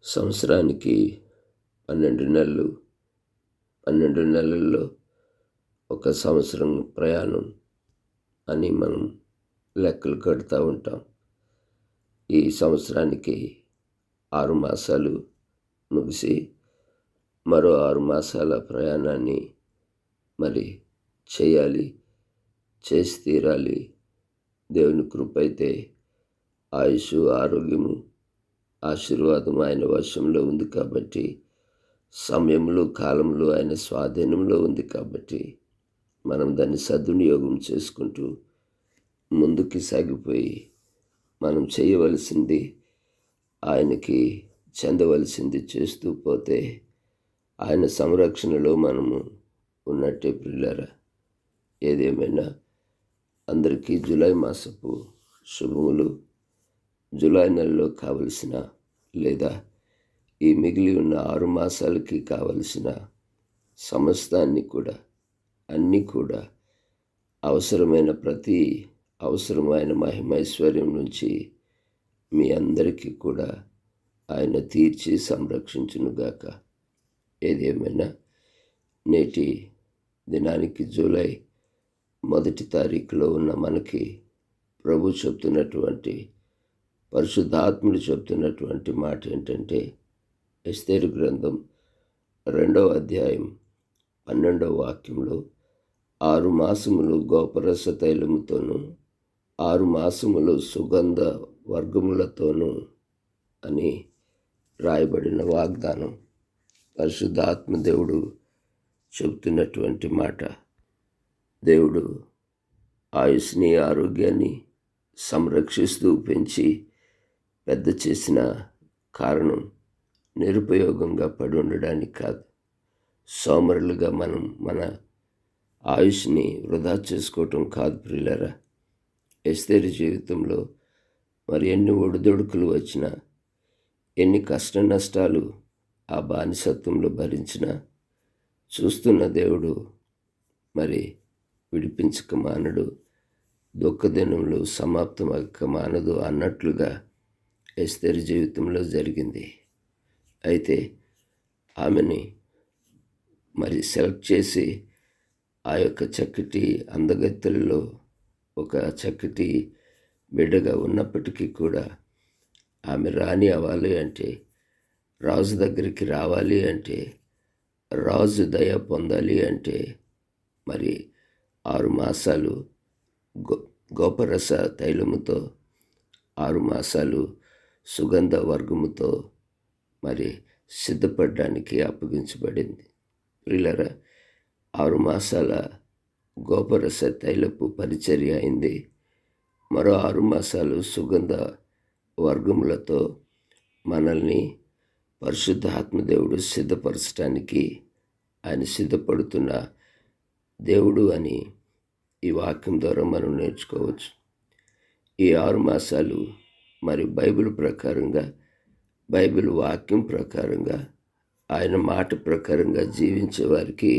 సంవత్సరానికి 12 నెలలు, 12 నెలల్లో ఒక సంవత్సరం ప్రయాణం అని మనం లెక్కలు కడుతూ ఉంటాం. ఈ సంవత్సరానికి 6 మాసాలు ముగిసి మరో 6 మాసాల ప్రయాణాన్ని మరి చేయాలి, చేసి తీరాలి. దేవుని కృప అయితే ఆయుష్, ఆరోగ్యము, ఆశీర్వాదం ఆయన వశంలో ఉంది కాబట్టి, సమయంలో కాలంలో ఆయన స్వాధీనంలో ఉంది కాబట్టి మనం దాన్ని సద్వినియోగం చేసుకుంటూ ముందుకి సాగిపోయి మనం చేయవలసింది, ఆయనకి చెందవలసింది చేస్తూ పోతే ఆయన సంరక్షణలో మనము ఉన్నట్టే ప్రియులారా. ఏదేమైనా అందరికీ జూలై మాసపు శుభములు. జూలై నెలలో కావలసిన లేదా ఈ మిగిలి ఉన్న 6 మాసాలకి కావలసిన సమస్తాన్ని కూడా, అన్నీ కూడా అవసరమైన ప్రతి అవసరమైన మహిమైశ్వర్యం నుంచి మీ అందరికీ కూడా ఆయన తీర్చి సంరక్షించునుగాక. ఏదేమైనా నేటి దినానికి జూలై 1 తారీఖులో ఉన్న మనకి ప్రభు చెప్తున్నటువంటి, పరిశుద్ధాత్ముడు చెప్తున్నటువంటి మాట ఏంటంటే, ఎస్తేరు గ్రంథం 2వ అధ్యాయం 12వ వాక్యంలో 6 మాసములు గోపరస తైలముతోనూ 6 మాసములు సుగంధ వర్గములతోనూ అని రాయబడిన వాగ్దానం పరిశుద్ధాత్మ దేవుడు చెబుతున్నటువంటి మాట. దేవుడు ఆయుష్ని, ఆరోగ్యాన్ని సంరక్షిస్తూ పెంచి పెద్ద చేసిన కారణం నిరుపయోగంగా పడి ఉండడానికి కాదు. సోమరులుగా మనం మన ఆయుష్ని వృధా చేసుకోవటం కాదు ప్రియులారా. ఎస్తేరు జీవితంలో మరి ఎన్ని ఒడిదొడుకులు వచ్చినా, ఎన్ని కష్ట నష్టాలు ఆ బానిసత్వంలో భరించినా చూస్తున్న దేవుడు మరి విడిపించక మానడు, దుఃఖదినములు సమాప్తమక మానదు అన్నట్లుగా ఎస్తేరు జీవితంలో జరిగింది. అయితే ఆమెని మరి సెలెక్ట్ చేసి ఆ యొక్క చక్కటి అందగత్తెలలో ఒక చక్కటి బిడ్డగా ఉన్నప్పటికీ కూడా ఆమె రాణి అవ్వాలి అంటే, రాజు దగ్గరికి రావాలి అంటే, రాజు దయ పొందాలి అంటే మరి 6 మాసాలు గోపరస తైలముతో, 6 మాసాలు సుగంధ వర్గముతో మరి సిద్ధపడడానికి అప్పగించబడింది. ప్రియులారా, 6 మాసాల గోపరస తైలపు పరిచర్య అయింది. మరో 6 మాసాలు సుగంధ వర్గములతో మనల్ని పరిశుద్ధాత్మదేవుడు సిద్ధపరచడానికి ఆయన సిద్ధపడుతున్న దేవుడు అని ఈ వాక్యం ద్వారా మనం నేర్చుకోవచ్చు. ఈ 6 మాసాలు మరి బైబిల్ ప్రకారంగా, బైబిల్ వాక్యం ప్రకారంగా, ఆయన మాట ప్రకారంగా జీవించే వారికి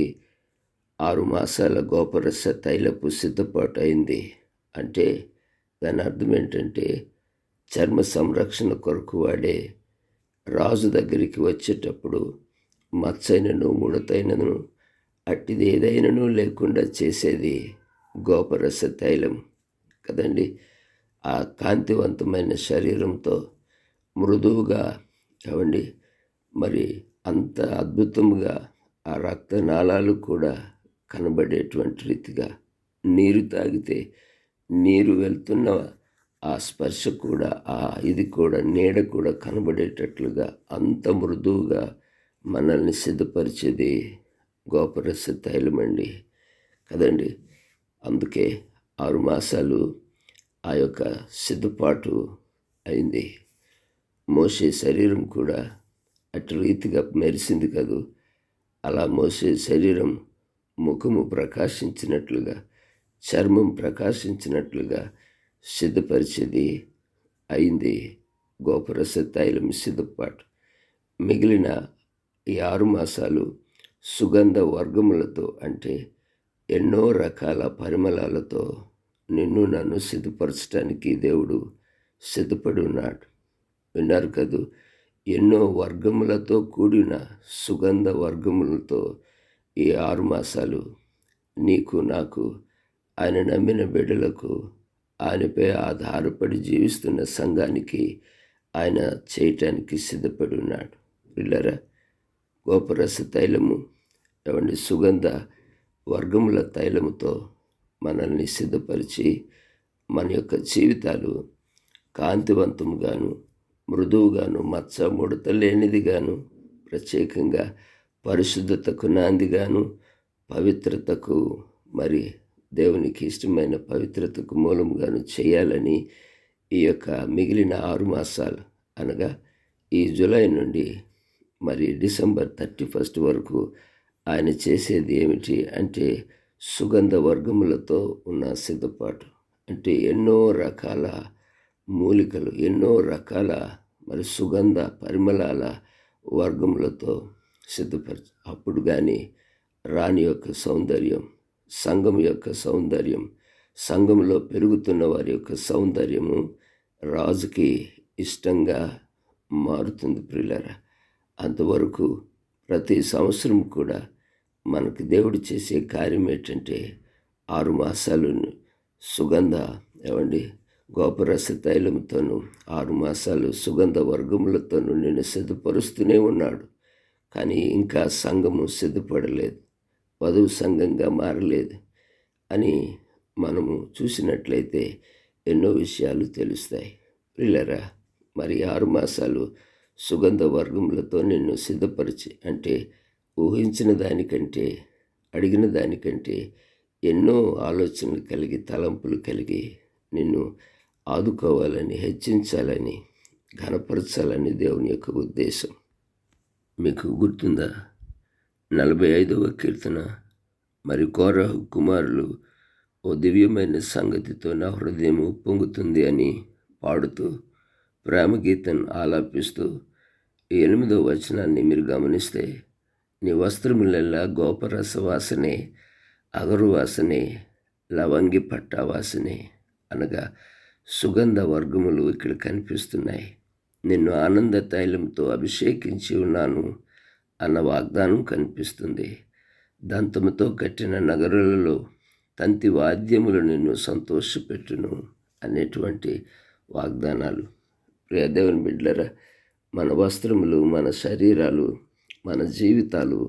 6 మాసాల గోపరస తైలపు సిద్ధపాటు అయింది. అంటే దాని అర్థం ఏంటంటే, చర్మ సంరక్షణ కొరకు వాడే రాజు దగ్గరికి వచ్చేటప్పుడు మచ్చైనను, ముడతైనను, అట్టిది ఏదైనాను లేకుండా చేసేది గోపరస తైలం కదండి. ఆ కాంతివంతమైన శరీరంతో మృదువుగా కావండి, మరి అంత అద్భుతంగా ఆ రక్తనాళాలు కూడా కనబడేటువంటి రీతిగా, నీరు తాగితే నీరు వెళ్తున్న ఆ స్పర్శ కూడా, ఆ ఇది కూడా, నీడ కూడా కనబడేటట్లుగా అంత మృదువుగా మనల్ని సిద్ధపరిచేది గోపరస తైలమండి కదండి. అందుకే 6 మాసాలు ఆ యొక్క సిద్ధపాటు అయింది. మోసే శరీరం కూడా అటు రీతిగా మెరిసింది కదూ. అలా మోసే శరీరం ముఖము ప్రకాశించినట్లుగా, చర్మం ప్రకాశించినట్లుగా సిద్ధపరిచేది అయింది గోపరస తైలం సిద్ధపాటు. మిగిలిన ఈ 6 మాసాలు సుగంధ వర్గములతో, అంటే ఎన్నో రకాల పరిమళాలతో నిన్ను నన్ను సిద్ధపరచడానికి దేవుడు సిద్ధపడి ఉన్నాడు. విన్నారు కదూ. ఎన్నో వర్గములతో కూడిన సుగంధ వర్గములతో ఈ 6 మాసాలు నీకు నాకు ఆయన నమ్మిన బిడ్డలకు ఆయనపై ఆధారపడి జీవిస్తున్న సంఘానికి ఆయన చేయటానికి సిద్ధపడి ఉన్నాడు. పిల్లరా, గోపరస తైలము సుగంధ వర్గముల తైలముతో మనల్ని సిద్ధపరిచి మన యొక్క జీవితాలు కాంతివంతముగాను, మృదువుగాను, మచ్చ ముడత లేనిదిగాను, ప్రత్యేకంగా పరిశుద్ధతకు నాందిగాను, పవిత్రతకు మరి దేవునికి ఇష్టమైన పవిత్రతకు మూలముగాను చేయాలని ఈ యొక్క మిగిలిన 6 మాసాలు అనగా ఈ జూలై నుండి మరి డిసెంబర్ 31 వరకు ఆయన చేసేది ఏమిటి అంటే సుగంధ వర్గములతో ఉన్న సిద్ధపాటు. అంటే ఎన్నో రకాల మూలికలు, ఎన్నో రకాల మరి సుగంధ పరిమళాల వర్గములతో సిద్ధపరచు. అప్పుడు కానీ రాణి యొక్క సౌందర్యం, సంఘం యొక్క సౌందర్యం, సంఘంలో పెరుగుతున్న వారి యొక్క సౌందర్యము రాజుకి ఇష్టంగా మారుతుంది. ప్రియులారా, అంతవరకు ప్రతి సంవత్సరం కూడా మనకి దేవుడు చేసే కార్యం ఏంటంటే 6 మాసాలు సుగంధ గోపరస తైలంతోనూ 6 మాసాలు సుగంధ వర్గములతోనూ నేను సిద్ధపరుస్తూనే ఉన్నాడు. కానీ ఇంకా సంఘము సిద్ధపడలేదు, వధువు సంఘంగా మారలేదు అని మనము చూసినట్లయితే ఎన్నో విషయాలు తెలుస్తాయి. ప్రియులారా, మరి 6 మాసాలు సుగంధ వర్గములతో నిన్ను సిద్ధపరిచి అంటే ఊహించిన దానికంటే, అడిగిన దానికంటే ఎన్నో ఆలోచనలు కలిగి, తలంపులు కలిగి నిన్ను ఆదుకోవాలని, హెచ్చించాలని, ఘనపరచాలని దేవుని యొక్క ఉద్దేశం. మీకు గుర్తుందా? 45వ కీర్తన, మరి కోరహు కుమారులు ఓ దివ్యమైన సంగతితో నా హృదయం పొంగుతుంది అని పాడుతూ ప్రేమ గీతం ఆలాపిస్తూ 8వ వచనాన్ని మీరు గమనిస్తే, నీ వస్త్రములెల్లా గోపరస వాసనే, అగరు వాసనే, లవంగి పట్ట వాసనే అనగా సుగంధ వర్గములు ఇక్కడ కనిపిస్తున్నాయి. నిన్ను ఆనంద తైలంతో అభిషేకించి ఉన్నాను అన్న వాగ్దానం కనిపిస్తుంది. దంతముతో కట్టిన నగరులలో తంతి వాద్యములు నిన్ను సంతోషపెట్టును అనేటువంటి వాగ్దానాలు. ప్రియ దేవుని బిడ్డలారా, మన వస్త్రములు, మన శరీరాలు, మన జీవితాలు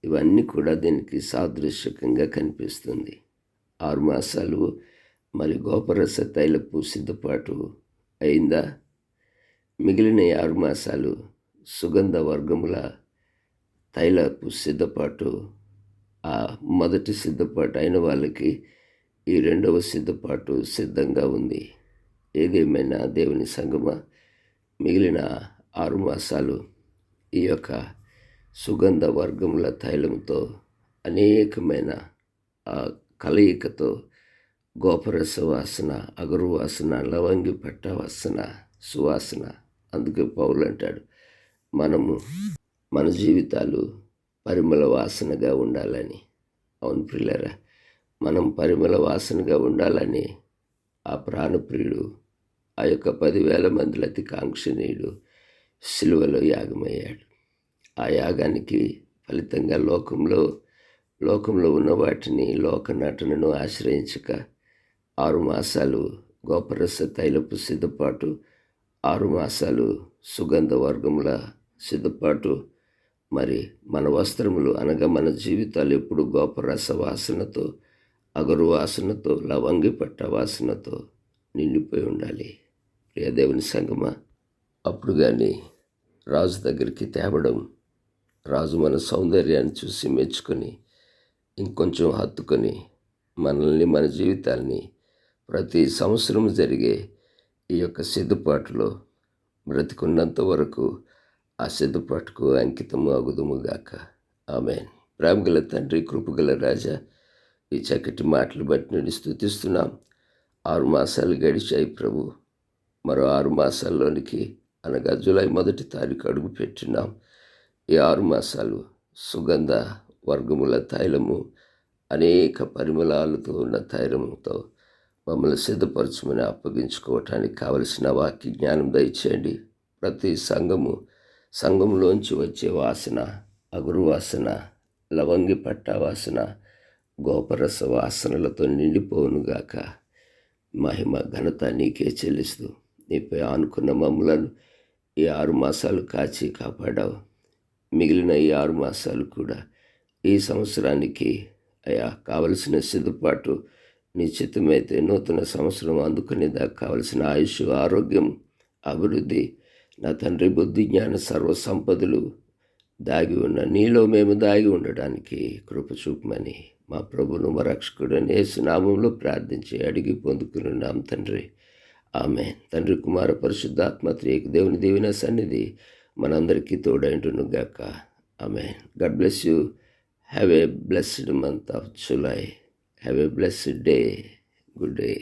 ఇవన్నీ కూడా దీనికి సాదృశ్యకంగా కనిపిస్తుంది. 6 మాసాలు మరి గోపరస తైలపు సిద్ధపాటు అయిందా? మిగిలిన 6 మాసాలు సుగంధ వర్గముల తైలపు సిద్ధపాటు. ఆ మొదటి సిద్ధపాటు అయిన వాళ్ళకి ఈ 2వ సిద్ధపాటు సిద్ధంగా ఉంది. ఏదేమైనా దేవుని సంగమా, మిగిలిన 6 మాసాలు ఈ యొక్క సుగంధ వర్గముల తైలంతో అనేకమైన కలయికతో గోపరస వాసన, అగరు వాసన, లవంగి పట్ట వాసన, సువాసన. అందుకే పౌలు అంటాడు, మనము మన జీవితాలు పరిమళ వాసనగా ఉండాలని. అవును ప్రియులారా, మనం పరిమళ వాసనగా ఉండాలని ఆ ప్రాణప్రియుడు, ఆ యొక్క 10,000 మందిలో అతి కాంక్షణీయుడు సిలువలో యాగమయ్యాడు. ఆ యాగానికి ఫలితంగా లోకంలో ఉన్న వాటిని, లోక నటనను ఆశ్రయించక 6 మాసాలు గోపరస తైలపు సిద్ధపాటు, 6 మాసాలు సుగంధ వర్గముల సిద్ధపాటు. మరి మన వస్త్రములు అనగా మన జీవితాలు ఎప్పుడు గోపరస వాసనతో, అగరు వాసనతో, లవంగి పట్ట వాసనతో నిండిపోయి ఉండాలి. ప్రియ దేవుని సంగమా, అప్పుడు కానీ రాజు దగ్గరికి తేవడం, రాజు మన సౌందర్యాన్ని చూసి మెచ్చుకొని ఇంకొంచెం హత్తుకొని మనల్ని, మన జీవితాల్ని ప్రతి సంవత్సరం జరిగే ఈ యొక్క సిద్ధపాటులో బ్రతికున్నంత వరకు ఆ సిద్ధపాటుకు అంకితము అగుదుముగాక. ఆమేన్. ప్రేమగల తండ్రి, కృపగల రాజా, ఈ చక్కటి మాటలు బట్టి నేను స్తుతిస్తున్నాం. 6 మాసాలు గడిచాయి ప్రభు. మరో 6 మాసాల్లోనికి అనగా జూలై 1వ తారీఖు అడుగు పెట్టినాం. ఈ 6 మాసాలు సుగంధ వర్గముల తైలము, అనేక పరిమళాలతో ఉన్న తైలముతో మమ్మల్ని సిద్ధపరచమని అప్పగించుకోవటానికి కావలసిన వాక్య జ్ఞానం దయచేయండి. ప్రతి సంఘము సంఘంలోంచి వచ్చే వాసన, అగురు వాసన, లవంగి పట్ట వాసన, గోపరస వాసనలతో నిండిపోవునుగాక. మహిమ ఘనత నీకే చెల్లిస్తూ నీపై ఆనుకున్న మమ్ములను ఈ 6 మాసాలు కాచి కాపాడావు. మిగిలిన ఈ 6 మాసాలు కూడా ఈ సంవత్సరానికి అయా కావలసిన సిద్ధపాటు నీ చిత్తమైతే నూతన సంవత్సరం అందుకునేదాకా కావలసిన ఆయుష్, ఆరోగ్యం, అభివృద్ధి, నా తండ్రి బుద్ధి జ్ఞాన సర్వ సంపదలు దాగి ఉన్న నీలో మేము దాగి ఉండడానికి కృప చూపమని మా ప్రభువును మా రక్షకుడైన యేసు నామములో ప్రార్థించి అడిగి పొందుకున్నాం తండ్రి. ఆమేన్. తండ్రి, కుమార, పరిశుద్ధాత్మ త్రియేక దేవుని దీవెన సన్నిధి మనందరికీ తోడైంటును గాక. ఆమేన్. God bless you. Have a blessed month of July. Have a blessed day. Good day.